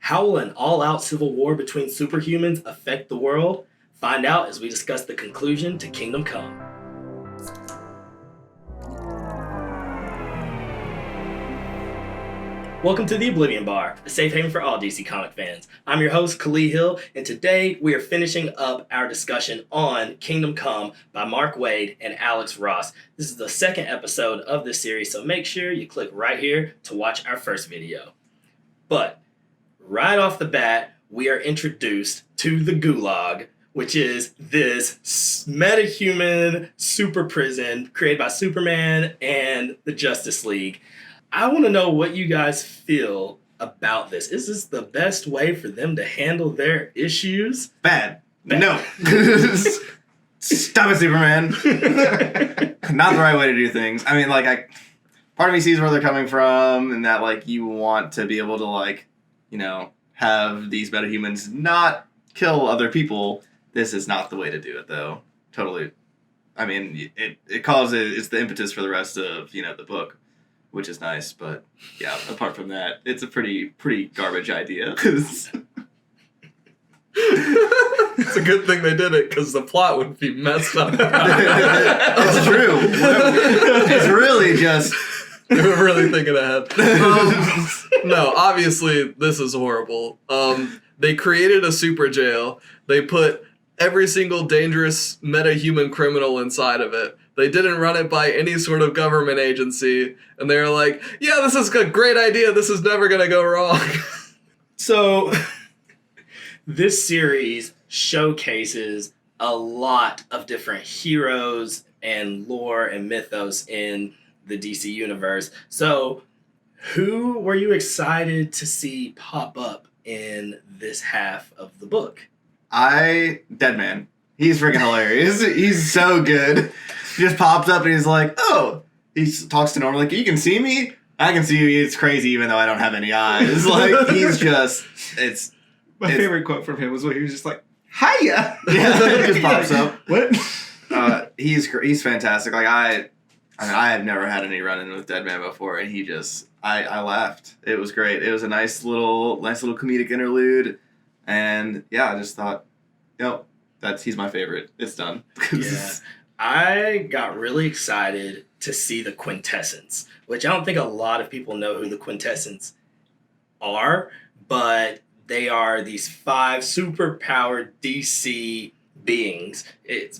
How will an all-out civil war between superhumans affect the world? Find out as we discuss the conclusion to Kingdom Come. Welcome to the Oblivion Bar, a safe haven for all DC comic fans. I'm your host, Khalid Hill, and today we are finishing up our discussion on Kingdom Come by Mark Waid and Alex Ross. This is the second episode of this series, so make sure you click right here to watch our first video. But right off the bat, we are introduced to the Gulag, which is this metahuman super prison created by Superman and the Justice League. I want to know what you guys feel about this. Is this the best way for them to handle their issues? Bad. No. Stop it, Superman. Not the right way to do things. I mean, part of me sees where they're coming from, and that, you want to be able to, have these metahumans not kill other people. This is not the way to do it, though. Totally. I mean, it's the impetus for the rest of, the book, which is nice, but yeah, apart from that, it's a pretty garbage idea. It's a good thing they did it, because the plot would be messed up. It's true. It's really just... They were really thinking ahead. No, obviously, this is horrible. They created a super jail. They put every single dangerous metahuman criminal inside of it. They didn't run it by any sort of government agency. And they were like, yeah, this is a great idea. This is never going to go wrong. So, this series showcases a lot of different heroes and lore and mythos in the DC universe. So, who were you excited to see pop up in this half of the book? Deadman. He's freaking hilarious. He's so good. He just pops up and he's like, oh, he talks to Norman like, you can see me? I can see you. It's crazy even though I don't have any eyes. He's just, My favorite quote from him was when he was just like, hiya! Yeah, he just pops up. What? He's fantastic. I have never had any run-in with Deadman before, and he just, I laughed. It was great. It was a nice little comedic interlude, and yeah, I just thought, he's my favorite. It's done. Yeah. I got really excited to see the Quintessence, which I don't think a lot of people know who the Quintessence are, but they are these 5 super-powered DC beings. It's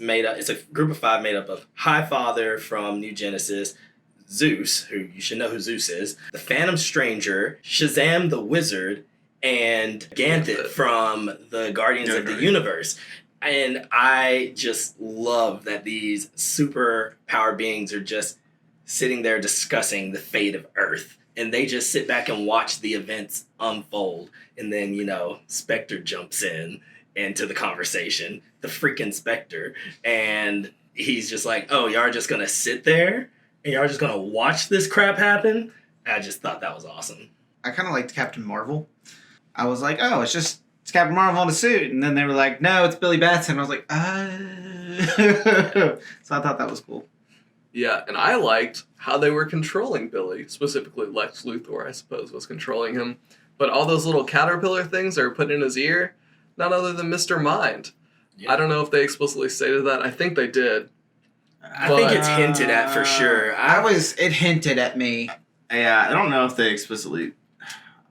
a group of 5 made up of Highfather from New Genesis, Zeus, who you should know who Zeus is, the Phantom Stranger, Shazam the Wizard, and Ganthet from the Guardians of the Universe. And I just love that these super powered beings are just sitting there discussing the fate of Earth. And they just sit back and watch the events unfold. And then, Spectre jumps into the conversation. The freaking Spectre. And he's just like, oh, y'all are just going to sit there? And y'all are just going to watch this crap happen? I just thought that was awesome. I kind of liked Captain Marvel. I was like, oh, it's Captain Marvel in a suit. And then they were like, no, it's Billy Batson. I was like, So I thought that was cool. Yeah, and I liked how they were controlling Billy. Specifically, Lex Luthor, I suppose, was controlling him. But all those little caterpillar things they were put in his ear, none other than Mr. Mind. Yeah. I don't know if they explicitly stated that. I think they did. I think it's hinted at for sure. It hinted at me. Yeah, I don't know if they explicitly...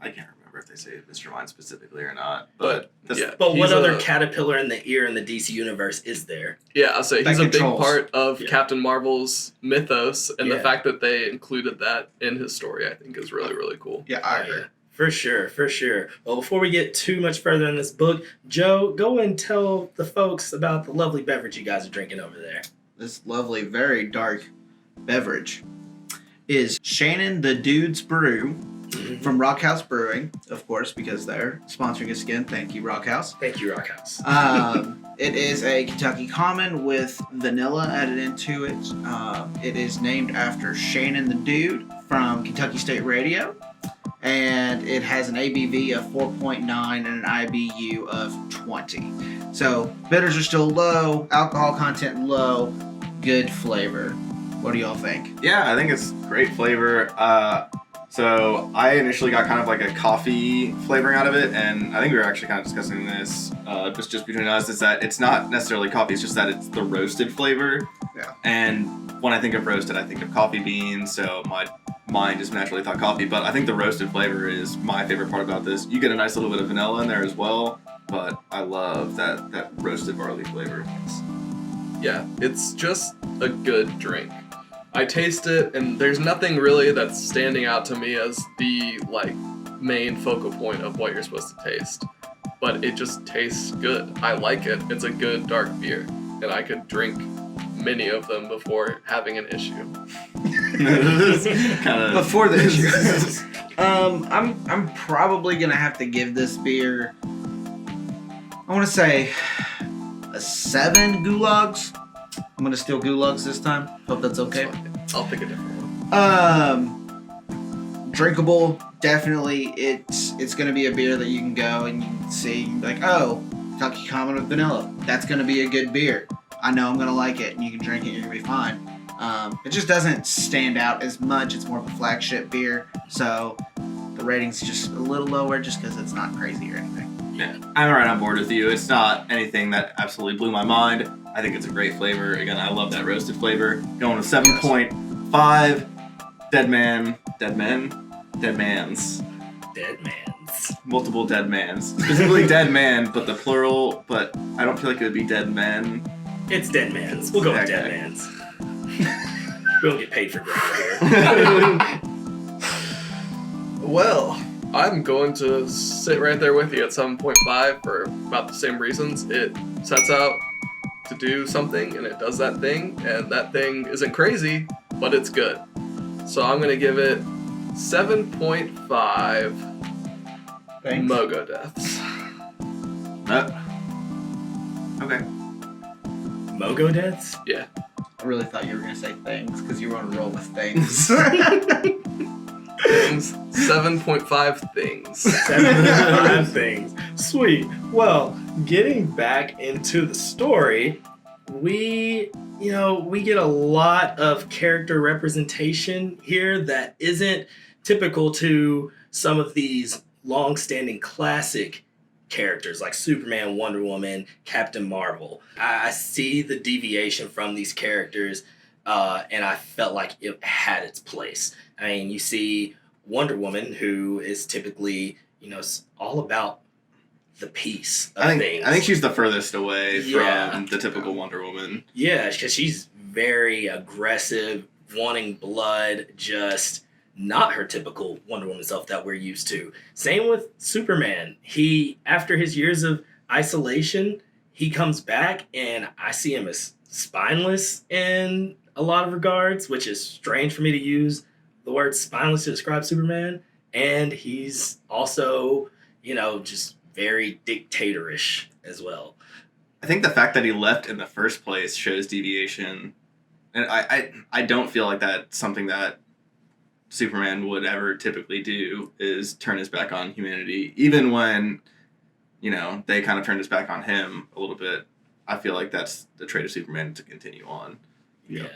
I can't remember if they say Mr. Mind specifically or not. But what other caterpillar in the ear in the DC universe is there? Yeah, I'll say he's a big part of Captain Marvel's mythos, and the fact that they included that in his story, I think, is really, really cool. Yeah, I agree. Yeah. For sure. Well, before we get too much further in this book, Joe, go and tell the folks about the lovely beverage you guys are drinking over there. This lovely, very dark beverage is Shannon the Dude's Brew from Rock House Brewing, of course, because they're sponsoring us again. Thank you, Rock House. Thank you, Rock House. It is a Kentucky Common with vanilla added into it. It is named after Shannon the Dude from Kentucky State Radio. And it has an ABV of 4.9 and an IBU of 20. So, bitters are still low, alcohol content low, good flavor. What do y'all think? Yeah, I think it's great flavor. So I initially got kind of like a coffee flavoring out of it, and I think we were actually kind of discussing this just between us, is that it's not necessarily coffee, it's just that it's the roasted flavor. Yeah. And when I think of roasted, I think of coffee beans, so my mind just naturally thought coffee, but I think the roasted flavor is my favorite part about this. You get a nice little bit of vanilla in there as well, but I love that roasted barley flavor. Yeah, it's just a good drink. I taste it, and there's nothing really that's standing out to me as the main focal point of what you're supposed to taste. But it just tastes good. I like it. It's a good dark beer, and I could drink many of them before having an issue. Before the issue. I'm probably gonna have to give this beer, I want to say, a 7 Gulags. I'm gonna steal Gulags this time. Hope that's okay. I'll pick a different one. Drinkable, definitely. It's gonna be a beer that you can go and you can see like, oh, Kentucky Common with vanilla. That's gonna be a good beer. I know I'm gonna like it, and you can drink it, and you're gonna be fine. It just doesn't stand out as much. It's more of a flagship beer, so the rating's just a little lower, just because it's not crazy or anything. Yeah, I'm right on board with you. It's not anything that absolutely blew my mind. I think it's a great flavor. Again, I love that roasted flavor. Going with 7.5. Dead mans. Dead mans. Multiple dead mans. Specifically dead man, but the plural, but I don't feel like it would be dead men. It's dead mans. We'll go with dead Okay. mans. We don't get paid for grammar here. Well, I'm going to sit right there with you at 7.5 for about the same reasons. It sets out to do something, and it does that thing, and that thing isn't crazy, but it's good. So I'm going to give it 7.5 Thanks. Mogo Deaths. Okay. Mogo deaths? Yeah. I really thought you were gonna say things because you were on a roll with things. Things. 7.5 things. 7.5 things. Sweet. Well, getting back into the story, we get a lot of character representation here that isn't typical to some of these long-standing classic characters like Superman, Wonder Woman, Captain Marvel. I see the deviation from these characters, and I felt like it had its place. I mean, you see Wonder Woman, who is typically, all about the peace of things. I think she's the furthest away Yeah. from the typical Wonder Woman. Yeah, because she's very aggressive, wanting blood, just not her typical Wonder Woman self that we're used to. Same with Superman. He, after his years of isolation, he comes back, and I see him as spineless in a lot of regards, which is strange for me to use the word spineless to describe Superman. And he's also, just very dictatorish as well. I think the fact that he left in the first place shows deviation. And I don't feel like that's something that Superman would ever typically do, is turn his back on humanity. Even when, they kind of turned his back on him a little bit, I feel like that's the trait of Superman to continue on. Yeah.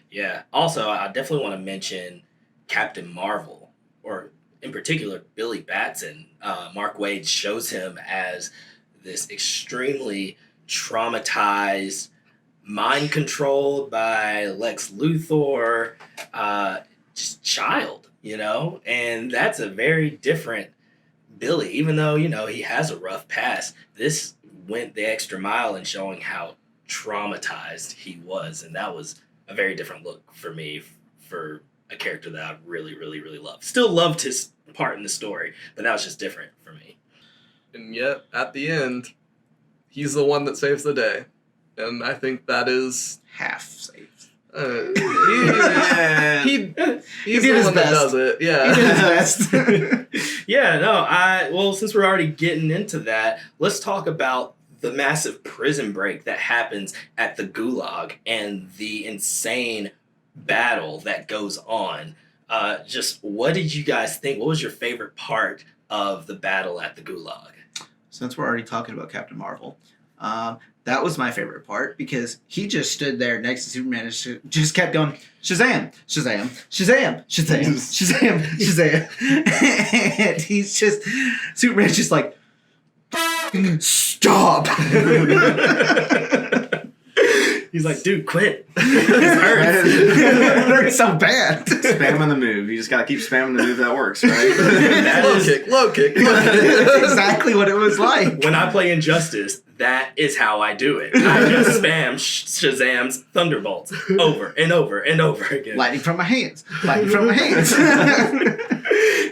Yeah. Also, I definitely want to mention Captain Marvel, or in particular, Billy Batson. Mark Waid shows him as this extremely traumatized, mind controlled by Lex Luthor, just child, and that's a very different Billy. Even though, he has a rough past, this went the extra mile in showing how traumatized he was, and that was a very different look for me for a character that I really, really, really loved. Still loved his part in the story, but that was just different for me. And yet, at the end, he's the one that saves the day. And I think that is... Half safe. He's He the did his one that best. does it. Yeah. He did his best. Yeah, no, since we're already getting into that, let's talk about the massive prison break that happens at the Gulag and the insane battle that goes on. Just what did you guys think? What was your favorite part of the battle at the Gulag? Since we're already talking about Captain Marvel, That was my favorite part because he just stood there next to Superman and just kept going, Shazam, Shazam, Shazam, Shazam, Shazam, Shazam. And he's just, Superman's just like, stop. He's like, dude, quit. It hurts so bad. Spamming the move. You just gotta keep spamming the move that works, right? Low kick. That's exactly what it was like. When I play Injustice, that is how I do it. I just spam Shazam's Thunderbolts over and over and over again. Lightning from my hands. Lightning from my hands.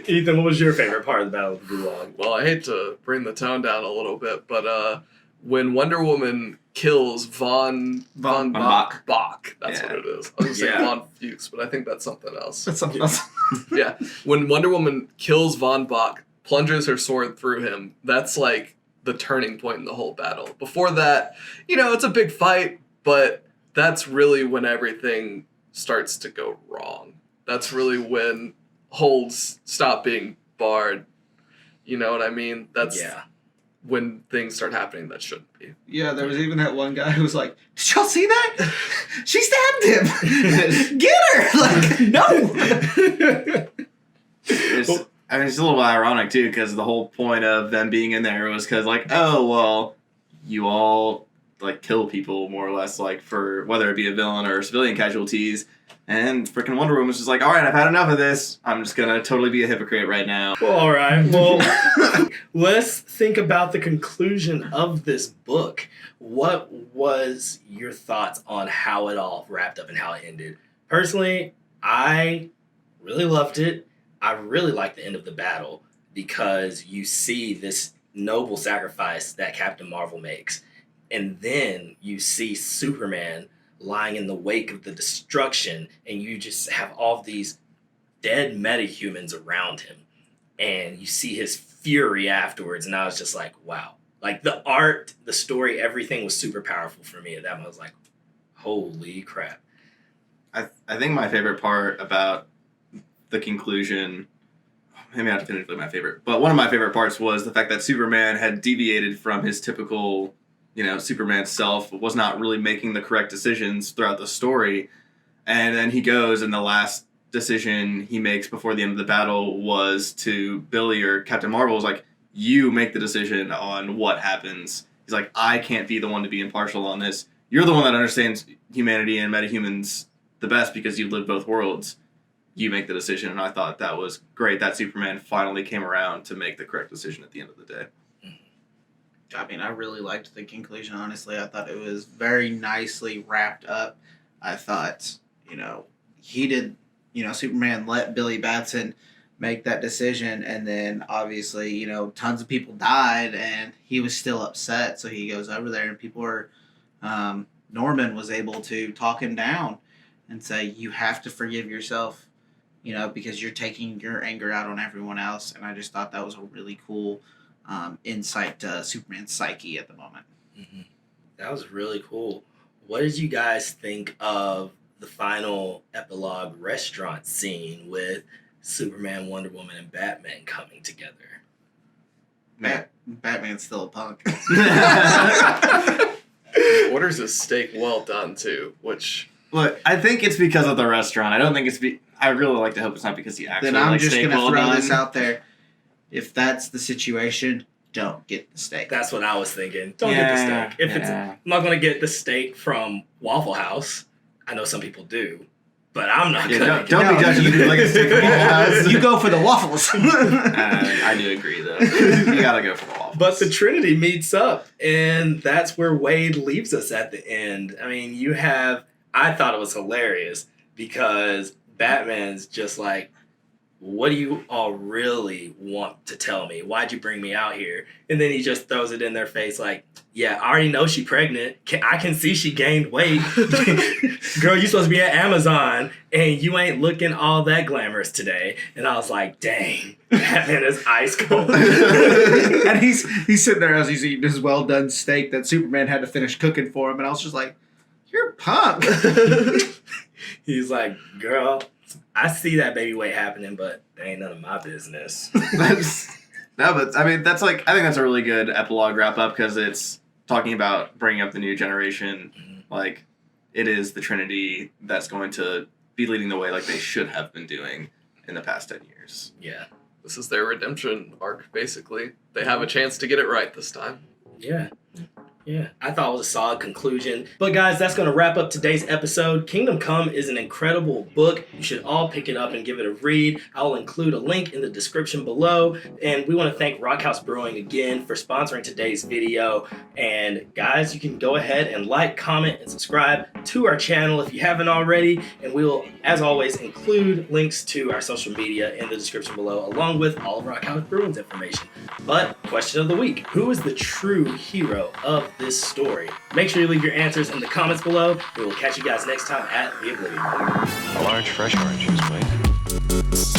Ethan, what was your favorite part of the Battle of the Gulag? Well, I hate to bring the tone down a little bit, but when Wonder Woman kills Von Bach. Bach, that's Yeah. what it is. I was going to say Von Fuchs, but I think that's something else. That's something else. Yeah, when Wonder Woman kills Von Bach, plunges her sword through him, that's like the turning point in the whole battle. Before that, it's a big fight, but that's really when everything starts to go wrong. That's really when holds stop being barred. You know what I mean? That's when things start happening that shouldn't be. Yeah, there was even that one guy who was like, did y'all see that? She stabbed him. Get her. Like, no. It's a little ironic, too, because the whole point of them being in there was because, like, oh, well, you all, like, kill people, more or less, like, for whether it be a villain or civilian casualties. And freaking Wonder Woman was just like, all right, I've had enough of this. I'm just going to totally be a hypocrite right now. Well, all right. Well, let's think about the conclusion of this book. What was your thoughts on how it all wrapped up and how it ended? Personally, I really loved it. I really liked the end of the battle because you see this noble sacrifice that Captain Marvel makes. And then you see Superman lying in the wake of the destruction, and you just have all of these dead metahumans around him. And you see his fury afterwards, and I was just like, wow. Like, the art, the story, everything was super powerful for me. At that moment, I was like, holy crap. I think my favorite part about the conclusion, maybe not definitively my favorite, but one of my favorite parts was the fact that Superman had deviated from his typical, Superman self, was not really making the correct decisions throughout the story. And then he goes, and the last decision he makes before the end of the battle was to Billy or Captain Marvel, was like, you make the decision on what happens. He's like, I can't be the one to be impartial on this. You're the one that understands humanity and metahumans the best because you've lived both worlds. You make the decision. And I thought that was great that Superman finally came around to make the correct decision at the end of the day. I mean, I really liked the conclusion, honestly. I thought it was very nicely wrapped up. I thought, he did, Superman let Billy Batson make that decision, and then obviously, tons of people died, and he was still upset, so he goes over there, and people were, Norman was able to talk him down and say, you have to forgive yourself, because you're taking your anger out on everyone else, and I just thought that was a really cool insight to Superman's psyche at the moment. Mm-hmm. That was really cool. What did you guys think of the final epilogue restaurant scene with Superman, Wonder Woman, and Batman coming together? Batman's still a punk. Orders a steak well done, too, which... Look, I think it's because of the restaurant. I don't think it's... I really like to hope it's not because he actually Then I'm likes just steak going to well throw done. this out there. If that's the situation, don't get the steak. That's what I was thinking. Don't get the steak. I'm not going to get the steak from Waffle House. I know some people do, but I'm not going to. Don't be judging you like a steak from Waffle House. You go for the waffles. I do agree, though. You gotta go for the waffles. But the Trinity meets up, and that's where Waid leaves us at the end. I mean, I thought it was hilarious because Batman's just like, what do you all really want to tell me? Why'd you bring me out here? And then he just throws it in their face like, yeah, I already know she's pregnant. I can see she gained weight. Girl, you supposed to be at Amazon, and you ain't looking all that glamorous today. And I was like, dang, Batman is ice cold. And he's sitting there as he's eating his well-done steak that Superman had to finish cooking for him. And I was just like, you're a punk. He's like, girl, I see that baby weight happening, but that ain't none of my business. No, but I mean, I think that's a really good epilogue wrap up because it's talking about bringing up the new generation, like, it is the Trinity that's going to be leading the way like they should have been doing in the past 10 years. Yeah. This is their redemption arc, basically. They have a chance to get it right this time. Yeah. Yeah, I thought it was a solid conclusion. But guys, that's going to wrap up today's episode. Kingdom Come is an incredible book. You should all pick it up and give it a read. I will include a link in the description below. And we want to thank Rock House Brewing again for sponsoring today's video. And guys, you can go ahead and like, comment, and subscribe to our channel if you haven't already. And we will, as always, include links to our social media in the description below, along with all of Rock House Brewing's information. But question of the week, who is the true hero of this story? Make sure you leave your answers in the comments below. We will catch you guys next time at the Oblivion. A large fresh orange juice, please.